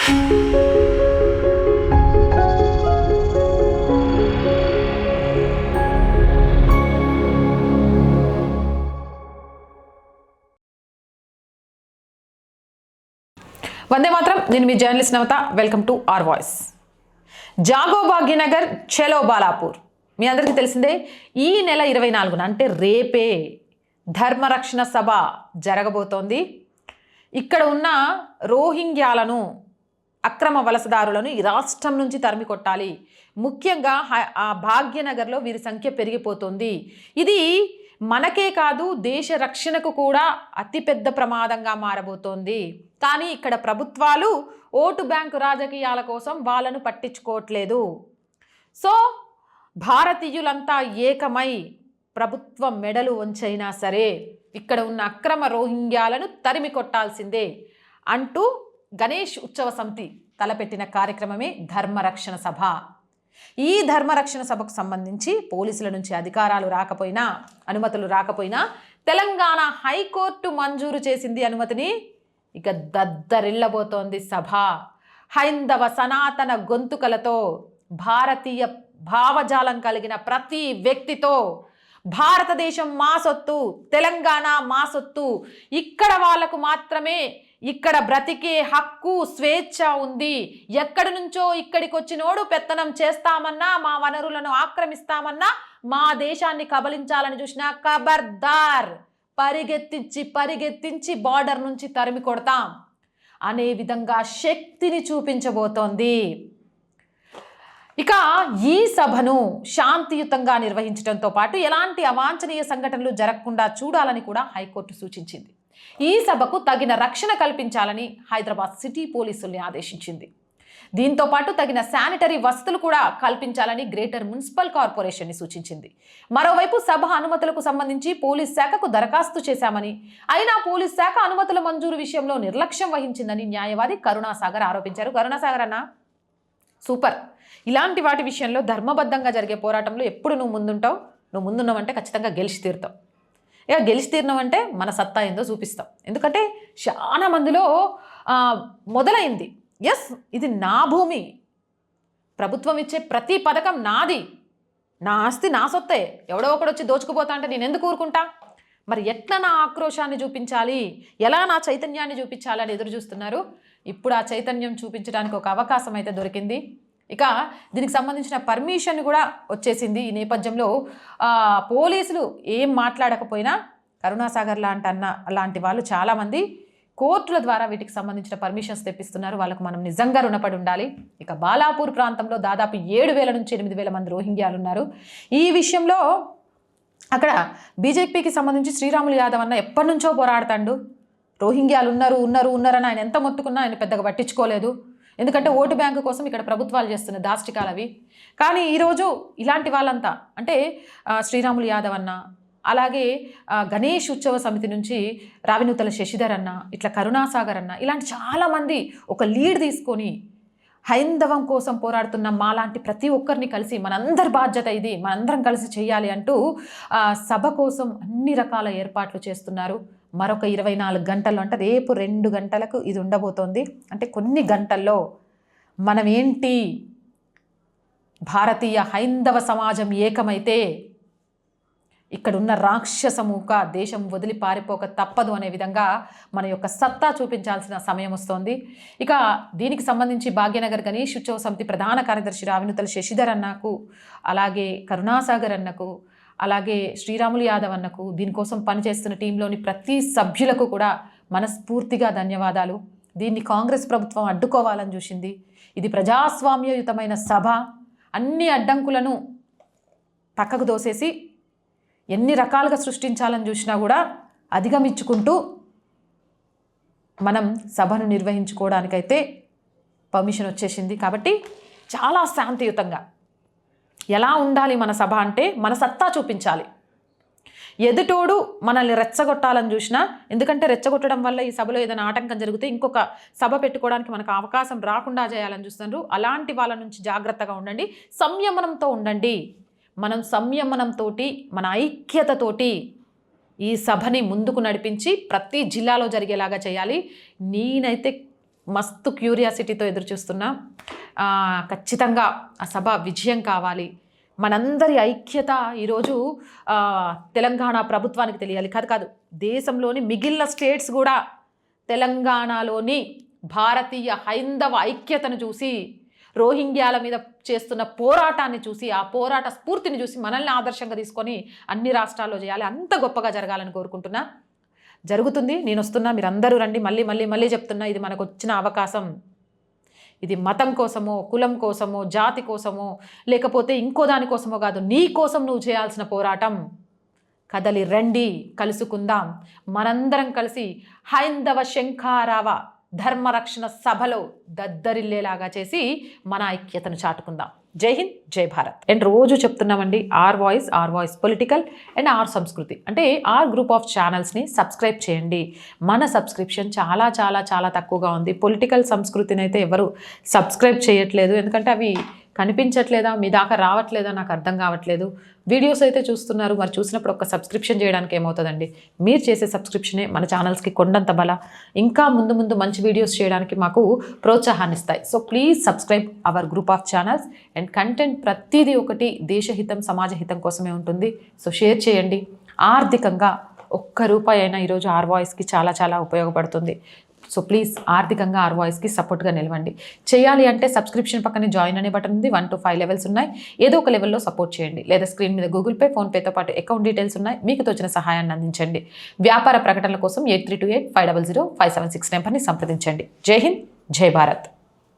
వందే మాత్రం. నేను మీ journalist Navata. Welcome to R Voice. జాగో భాగ్యనగర్ చలో బాలాపూర్. మీ అందరికీ తెలిసిందే, ఈ నెల 24న అంటే రేపే ధర్మరక్షణ సభ జరగబోతోంది. ఇక్కడ ఉన్న రోహింగ్యాలను, అక్రమ వలసదారులను ఈ రాష్ట్రం నుంచి తరిమి కొట్టాలి. ముఖ్యంగా భాగ్యనగర్లో వీరి సంఖ్య పెరిగిపోతుంది. ఇది మనకే కాదు, దేశ రక్షణకు కూడా అతిపెద్ద ప్రమాదంగా మారబోతోంది. కానీ ఇక్కడ ప్రభుత్వాలు ఓటు బ్యాంకు రాజకీయాల కోసం వాళ్ళను పట్టించుకోవట్లేదు. సో భారతీయులంతా ఏకమై ప్రభుత్వ మెడలు వంచైనా సరే ఇక్కడ ఉన్న అక్రమ రోహింగ్యాలను తరిమి కొట్టాల్సిందే అంటూ గణేష్ ఉత్సవ సమితి తలపెట్టిన కార్యక్రమమే ధర్మరక్షణ సభ. ఈ ధర్మరక్షణ సభకు సంబంధించి పోలీసుల నుంచి అధికారాలు రాకపోయినా, అనుమతులు రాకపోయినా తెలంగాణ హైకోర్టు మంజూరు చేసింది అనుమతిని. ఇక దద్దరిల్లబోతోంది సభ. హైందవ సనాతన గొంతుకలతో, భారతీయ భావజాలం కలిగిన ప్రతి వ్యక్తితో భారతదేశం మా సొత్తు, తెలంగాణ మా సొత్తు, ఇక్కడ వాళ్లకు మాత్రమే ఇక్కడ బ్రతికే హక్కు, స్వేచ్ఛ ఉంది. ఎక్కడి నుంచో ఇక్కడికి వచ్చినోడు పెత్తనం చేస్తామన్నా, మా వనరులను ఆక్రమిస్తామన్నా, మా దేశాన్ని కబలించాలని చూసినా ఖబర్దార్, పరిగెత్తించి బార్డర్ నుంచి తరిమి కొడతాం అనే విధంగా శక్తిని చూపించబోతోంది. ఇక ఈ సభను శాంతియుతంగా నిర్వహించడంతో పాటు ఎలాంటి అవాంఛనీయ సంఘటనలు జరగకుండా చూడాలని కూడా హైకోర్టు సూచించింది. ఈ సభకు తగిన రక్షణ కల్పించాలని హైదరాబాద్ సిటీ పోలీసుల్ని ఆదేశించింది. దీంతో పాటు తగిన శానిటరీ వసతులు కూడా కల్పించాలని గ్రేటర్ మున్సిపల్ కార్పొరేషన్ని సూచించింది. మరోవైపు సభ అనుమతులకు సంబంధించి పోలీస్ శాఖకు దరఖాస్తు చేశామని, అయినా పోలీస్ శాఖ అనుమతుల మంజూరు విషయంలో నిర్లక్ష్యం వహించిందని న్యాయవాది కరుణాసాగర్ ఆరోపించారు. కరుణాసాగర్ అన్న సూపర్. ఇలాంటి వాటి విషయంలో ధర్మబద్ధంగా జరిగే పోరాటంలో ఎప్పుడు నువ్వు ముందుంటావు. నువ్వు ముందున్నావంటే ఖచ్చితంగా గెలిచి తీరుతావు. ఇక గెలిచి తీరినావంటే మన సత్తా ఏందో చూపిస్తాం. ఎందుకంటే చాలా మందిలో మొదలైంది, ఎస్ ఇది నా భూమి, ప్రభుత్వం ఇచ్చే ప్రతి పథకం నాది, నా ఆస్తి నా సొత్తే, ఎవడో ఒకడు వచ్చి దోచుకుపోతా అంటే నేను ఎందుకు ఊరుకుంటా? మరి ఎట్లా నా ఆక్రోశాన్ని చూపించాలి, ఎలా నా చైతన్యాన్ని చూపించాలి అని ఎదురు చూస్తున్నారు. ఇప్పుడు ఆ చైతన్యం చూపించడానికి ఒక అవకాశం అయితే దొరికింది. ఇక దీనికి సంబంధించిన పర్మిషన్ కూడా వచ్చేసింది. ఈ నేపథ్యంలో పోలీసులు ఏం మాట్లాడకపోయినా కరుణాసాగర్ లాంటి వాళ్ళు చాలామంది కోర్టుల ద్వారా వీటికి సంబంధించిన పర్మిషన్స్ తెప్పిస్తున్నారు. వాళ్ళకు మనం నిజంగా రుణపడి ఉండాలి. ఇక బాలాపూర్ ప్రాంతంలో దాదాపు 7,000 నుంచి 8,000 మంది రోహింగ్యాలు ఉన్నారు. ఈ విషయంలో అక్కడ బీజేపీకి సంబంధించి శ్రీరాములు యాదవ్ అన్న ఎప్పటి నుంచో పోరాడుతాడు. రోహింగ్యాలు ఉన్నారని ఆయన ఎంత మొత్తుకున్నా ఆయన పెద్దగా పట్టించుకోలేదు. ఎందుకంటే ఓటు బ్యాంకు కోసం ఇక్కడ ప్రభుత్వాలు చేస్తున్న దాష్టికాలు అవి. కానీ ఈరోజు ఇలాంటి వాళ్ళంతా అంటే శ్రీరాములు యాదవ్ అన్న, అలాగే గణేష్ ఉత్సవ సమితి నుంచి రావినూతల శశిధర్ అన్న, ఇట్లా కరుణాసాగర్ అన్న, ఇలాంటి చాలామంది ఒక లీడ్ తీసుకొని హైందవం కోసం పోరాడుతున్న మాలాంటి ప్రతి ఒక్కరిని కలిసి మనందరి బాధ్యత ఇది, మనందరం కలిసి చేయాలి అంటూ సభ కోసం అన్ని రకాల ఏర్పాట్లు చేస్తున్నారు. మరొక 24 గంటల్లో అంటే రేపు 2 గంటలకు ఇది ఉండబోతోంది. అంటే కొన్ని గంటల్లో మనం ఏంటి, భారతీయ హైందవ సమాజం ఏకమైతే ఇక్కడున్న రాక్షసమూక దేశం వదిలి పారిపోక తప్పదు అనే విధంగా మన యొక్క సత్తా చూపించాల్సిన సమయం వస్తోంది. ఇక దీనికి సంబంధించి భాగ్యనగర్ గణేష్ ఉత్సవ సమితి ప్రధాన కార్యదర్శి రావినూతల శశిధర్ అన్నకు, అలాగే కరుణాసాగర్ అన్నకు, అలాగే శ్రీరాములు యాదవ్ అన్నకు, దీనికోసం పనిచేస్తున్న టీంలోని ప్రతి సభ్యులకు కూడా మనస్ఫూర్తిగా ధన్యవాదాలు. దీన్ని కాంగ్రెస్ ప్రభుత్వం అడ్డుకోవాలని చూసింది. ఇది ప్రజాస్వామ్యయుతమైన సభ. అన్ని అడ్డంకులను పక్కకు దోసేసి ఎన్ని రకాలుగా సృష్టించాలని చూసినా కూడా అధిగమించుకుంటూ మనం సభను నిర్వహించుకోవడానికైతే పర్మిషన్ వచ్చేసింది. కాబట్టి చాలా శాంతియుతంగా ఎలా ఉండాలి మన సభ అంటే, మన సత్తా చూపించాలి. ఎదుటోడు మనల్ని రెచ్చగొట్టాలని చూసినా, ఎందుకంటే రెచ్చగొట్టడం వల్ల ఈ సభలో ఏదైనా ఆటంకం జరిగితే ఇంకొక సభ పెట్టుకోవడానికి మనకు అవకాశం రాకుండా చేయాలని చూస్తున్నారు. అలాంటి వాళ్ళ నుంచి జాగ్రత్తగా ఉండండి, సంయమనంతో ఉండండి. మనం సంయమనంతో, మన ఐక్యతతోటి ఈ సభని ముందుకు నడిపించి ప్రతి జిల్లాలో జరిగేలాగా చేయాలి. నేనైతే మస్తు క్యూరియాసిటీతో ఎదురు చూస్తున్నా. ఖచ్చితంగా ఆ సభ విజయం కావాలి. మనందరి ఐక్యత ఈరోజు తెలంగాణ ప్రభుత్వానికి తెలియాలి. కాదు దేశంలోని మిగిలిన స్టేట్స్ కూడా తెలంగాణలోని భారతీయ హైందవ ఐక్యతను చూసి, రోహింగ్యాల మీద చేస్తున్న పోరాటాన్ని చూసి, ఆ పోరాట స్ఫూర్తిని చూసి మనల్ని ఆదర్శంగా తీసుకొని అన్ని రాష్ట్రాల్లో చేయాలి. అంత గొప్పగా జరగాలని కోరుకుంటున్నా. జరుగుతుంది. నేను వస్తున్నా, మీరందరూ రండి. మళ్ళీ చెప్తున్నా, ఇది మనకు వచ్చిన అవకాశం. ఇది మతం కోసమో, కులం కోసమో, జాతి కోసమో, లేకపోతే ఇంకో దానికోసమో కాదు. నీ కోసం నువ్వు చేయాల్సిన పోరాటం. కదలి రండి, కలుసుకుందాం. మనందరం కలిసి హైందవ శంఖారావ ధర్మరక్షణ సభలో దద్దరిల్లేలాగా చేసి మన ఐక్యతను చాటుకుందాం. జై హింద్, జై భారత్. అండ్ రోజు చెప్తున్నామండి, R Voice political and R Sanskriti అంటే ఆర్ గ్రూప్ ఆఫ్ ఛానల్స్ని సబ్స్క్రైబ్ చేయండి. మన సబ్స్క్రిప్షన్ చాలా చాలా చాలా తక్కువగా ఉంది. పొలిటికల్ సంస్కృతిని అయితే ఎవరు సబ్స్క్రైబ్ చేయట్లేదు. ఎందుకంటే అవి కనిపించట్లేదా, మీ దాకా రావట్లేదా నాకు అర్థం కావట్లేదు. వీడియోస్ అయితే చూస్తున్నారు, మరి చూసినప్పుడు ఒక సబ్స్క్రిప్షన్ చేయడానికి ఏమవుతుందండి? మీరు చేసే సబ్స్క్రిప్షనే మన ఛానల్స్కి కొండంత బల. ఇంకా ముందు మంచి వీడియోస్ చేయడానికి మాకు ప్రోత్సాహాన్ని ఇస్తాయి. So please subscribe our group of channels. And content ప్రతిదీ ఒకటి దేశహితం, సమాజహితం కోసమే ఉంటుంది. సో షేర్ చేయండి. ఆర్థికంగా ₹1 అయినా ఈరోజు ఆర్ వాయిస్కి చాలా చాలా ఉపయోగపడుతుంది. సో ప్లీజ్ ఆర్థికంగా ఆర్ వాయిస్కి సపోర్ట్గా నిలవండి. చేయాలి అంటే సబ్స్క్రిప్షన్ పక్కనే జాయిన్ అనే బటన్ ఉంది. 1 to 5 లెవెల్స్ ఉన్నాయి. ఏదో ఒక లెవెల్లో సపోర్ట్ చేయండి. లేదా స్క్రీన్ మీద గూగుల్ పే, ఫోన్పేతో పాటు అకౌంట్ డీటెయిల్స్ ఉన్నాయి. మీకు తోచిన సహాయాన్ని అందించండి. వ్యాపార ప్రకటనల కోసం 8328500576 నెంబర్ని సంప్రదించండి. జై హింద్, జై భారత్.